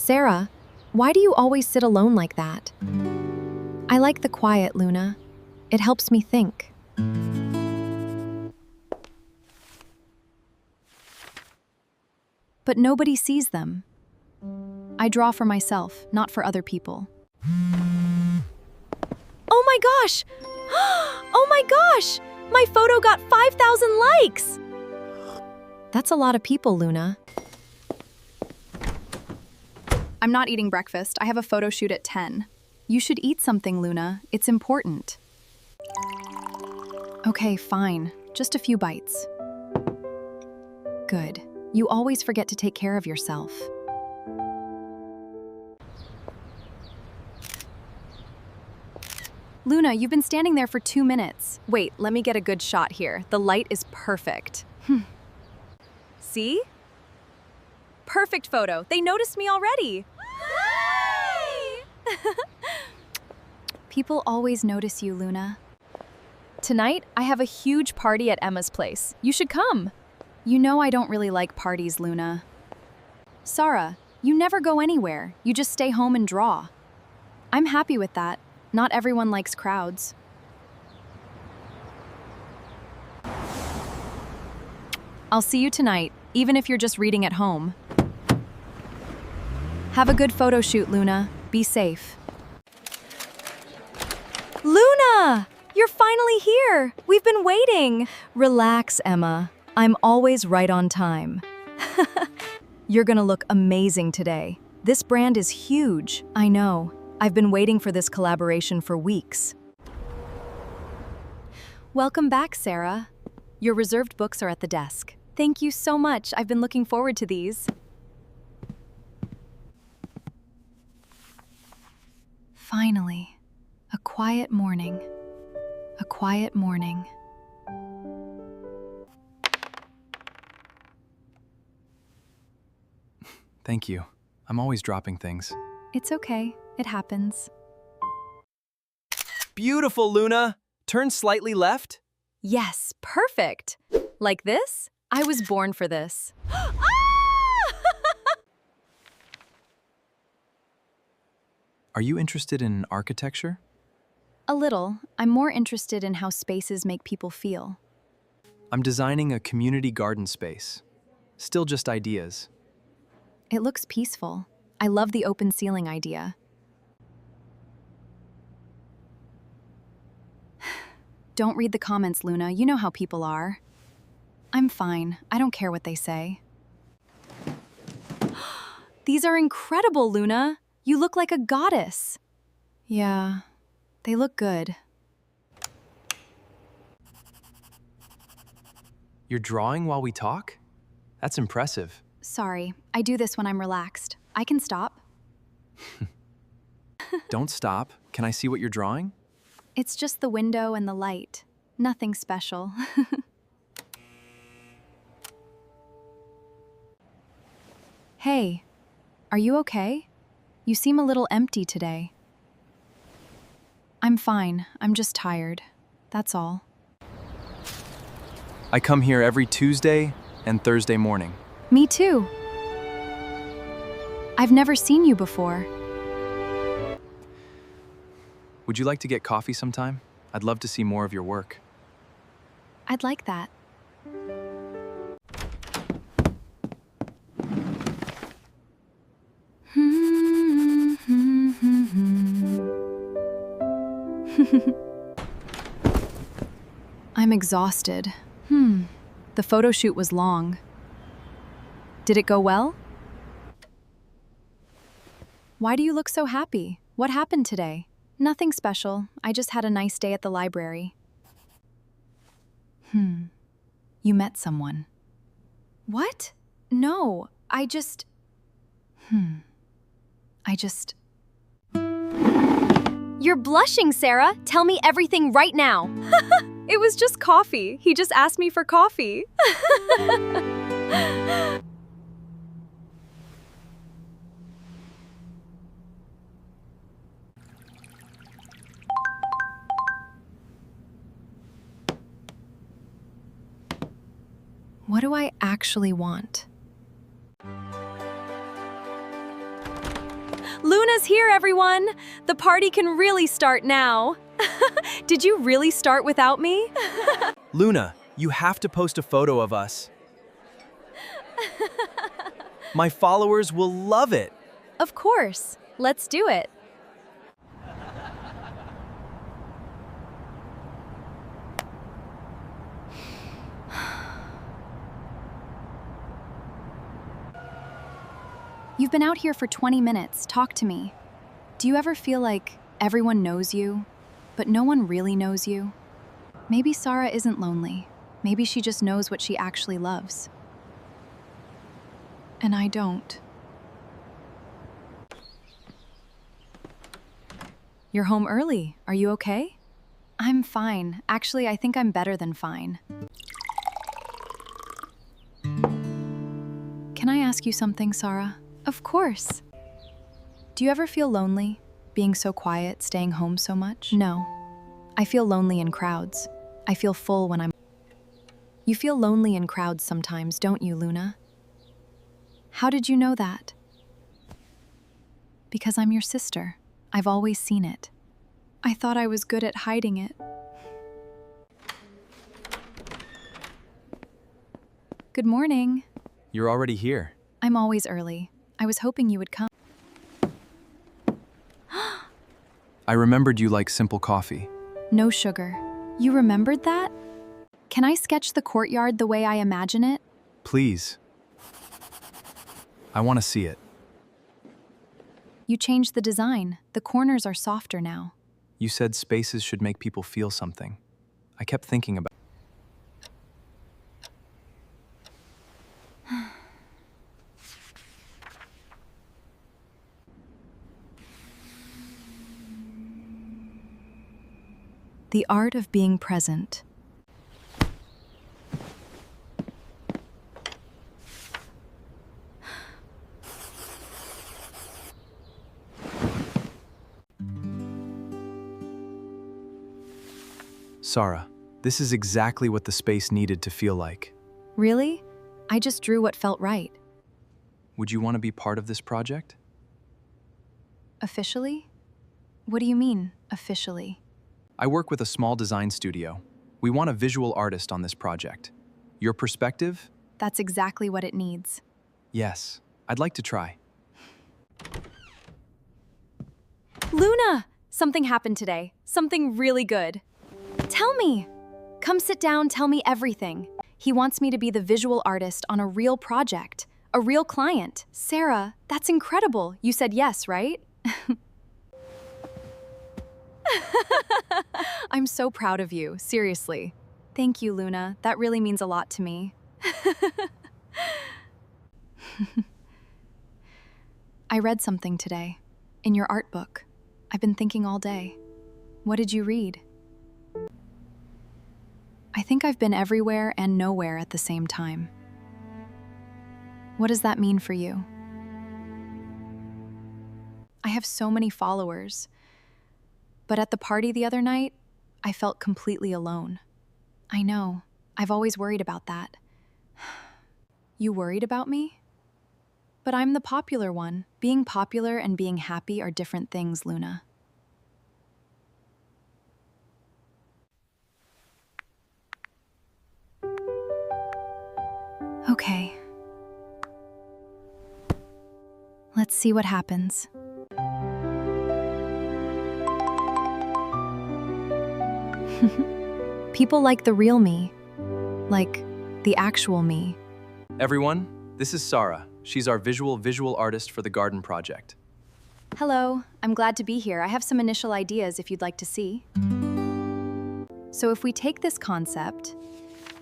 Sara, why do you always sit alone like that? I like the quiet, Luna. It helps me think. But nobody sees them. I draw for myself, not for other people. Oh my gosh! Oh my gosh! My photo got 5,000 likes! That's a lot of people, Luna. I'm not eating breakfast. I have a photo shoot at 10. You should eat something, Luna. It's important. Okay, fine. Just a few bites. Good. You always forget to take care of yourself. Luna, you've been standing there for 2 minutes. Wait, let me get a good shot here. The light is perfect. See? Perfect photo. They noticed me already. People always notice you, Luna. Tonight, I have a huge party at Emma's place. You should come. You know I don't really like parties, Luna. Sara, you never go anywhere. You just stay home and draw. I'm happy with that. Not everyone likes crowds. I'll see you tonight, even if you're just reading at home. Have a good photo shoot, Luna. Be safe. Luna! You're finally here! We've been waiting! Relax, Emma. I'm always right on time. You're gonna look amazing today. This brand is huge. I know. I've been waiting for this collaboration for weeks. Welcome back, Sara. Your reserved books are at the desk. Thank you so much. I've been looking forward to these. Finally, a quiet morning. A quiet morning. Thank you. I'm always dropping things. It's okay. It happens. Beautiful, Luna! Turn slightly left. Yes, perfect. Like this? I was born for this. Are you interested in architecture? A little. I'm more interested in how spaces make people feel. I'm designing a community garden space. Still just ideas. It looks peaceful. I love the open ceiling idea. Don't read the comments, Luna. You know how people are. I'm fine. I don't care what they say. These are incredible, Luna. You look like a goddess. Yeah, they look good. You're drawing while we talk? That's impressive. Sorry, I do this when I'm relaxed. I can stop. Don't stop. Can I see what you're drawing? It's just the window and the light. Nothing special. Hey, are you okay? You seem a little empty today. I'm fine. I'm just tired. That's all. I come here every Tuesday and Thursday morning. Me too. I've never seen you before. Would you like to get coffee sometime? I'd love to see more of your work. I'd like that. I'm exhausted. The photo shoot was long. Did it go well? Why do you look so happy? What happened today? Nothing special. I just had a nice day at the library. You met someone. What? No, I just... You're blushing, Sara. Tell me everything right now. It was just coffee. He just asked me for coffee. What do I actually want? Luna's here, everyone! The party can really start now. Did you really start without me? Luna, you have to post a photo of us. My followers will love it. Of course. Let's do it. You've been out here for 20 minutes. Talk to me. Do you ever feel like everyone knows you, but no one really knows you? Maybe Sara isn't lonely. Maybe she just knows what she actually loves. And I don't. You're home early. Are you okay? I'm fine. Actually, I think I'm better than fine. Can I ask you something, Sara? Of course. Do you ever feel lonely, being so quiet, staying home so much? No. I feel lonely in crowds. I feel full when I'm... You feel lonely in crowds sometimes, don't you, Luna? How did you know that? Because I'm your sister. I've always seen it. I thought I was good at hiding it. Good morning. You're already here. I'm always early. I was hoping you would come. I remembered you like simple coffee. No sugar. You remembered that? Can I sketch the courtyard the way I imagine it? Please. I want to see it. You changed the design. The corners are softer now. You said spaces should make people feel something. I kept thinking about The art of being present. Sara, this is exactly what the space needed to feel like. Really? I just drew what felt right. Would you want to be part of this project? Officially? What do you mean, officially? I work with a small design studio. We want a visual artist on this project. Your perspective? That's exactly what it needs. Yes, I'd like to try. Luna! Something happened today. Something really good. Tell me! Come sit down, tell me everything. He wants me to be the visual artist on a real project, a real client. Sara, that's incredible. You said yes, right? I'm so proud of you, seriously. Thank you, Luna. That really means a lot to me. I read something today, in your art book. I've been thinking all day. What did you read? I think I've been everywhere and nowhere at the same time. What does that mean for you? I have so many followers. But at the party the other night, I felt completely alone. I know. I've always worried about that. You worried about me? But I'm the popular one. Being popular and being happy are different things, Luna. Okay. Let's see what happens. People like the real me, like the actual me. Everyone, this is Sara. She's our visual artist for the garden project. Hello, I'm glad to be here. I have some initial ideas if you'd like to see. So if we take this concept,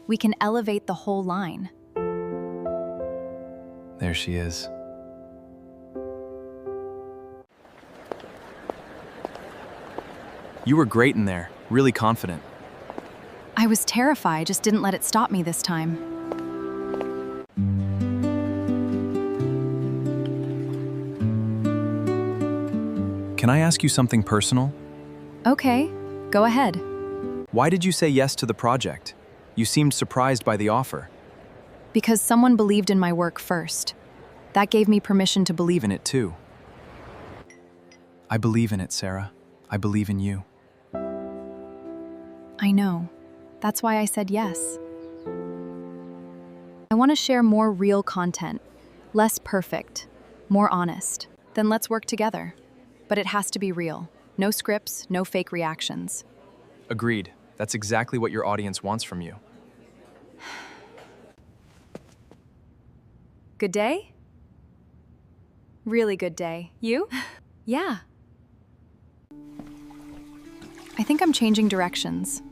we can elevate the whole line. There she is. You were great in there, really confident. I was terrified, just didn't let it stop me this time. Can I ask you something personal? Okay, go ahead. Why did you say yes to the project? You seemed surprised by the offer. Because someone believed in my work first. That gave me permission to believe Believe in it too. I believe in it, Sara. I believe in you. I know. That's why I said yes. I want to share more real content, less perfect, more honest. Then let's work together. But it has to be real. No scripts, no fake reactions. Agreed. That's exactly what your audience wants from you. Good day? Really good day. You? Yeah. I think I'm changing directions.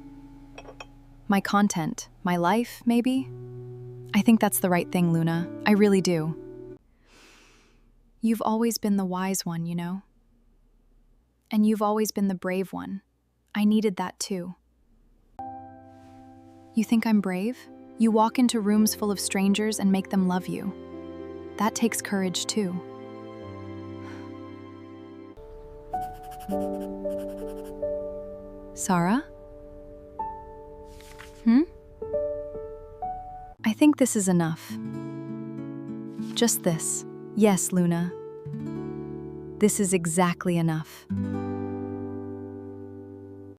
My content, my life, maybe? I think that's the right thing, Luna. I really do. You've always been the wise one, you know? And you've always been the brave one. I needed that too. You think I'm brave? You walk into rooms full of strangers and make them love you. That takes courage too. Sara? I think this is enough. Just this. Yes, Luna. This is exactly enough.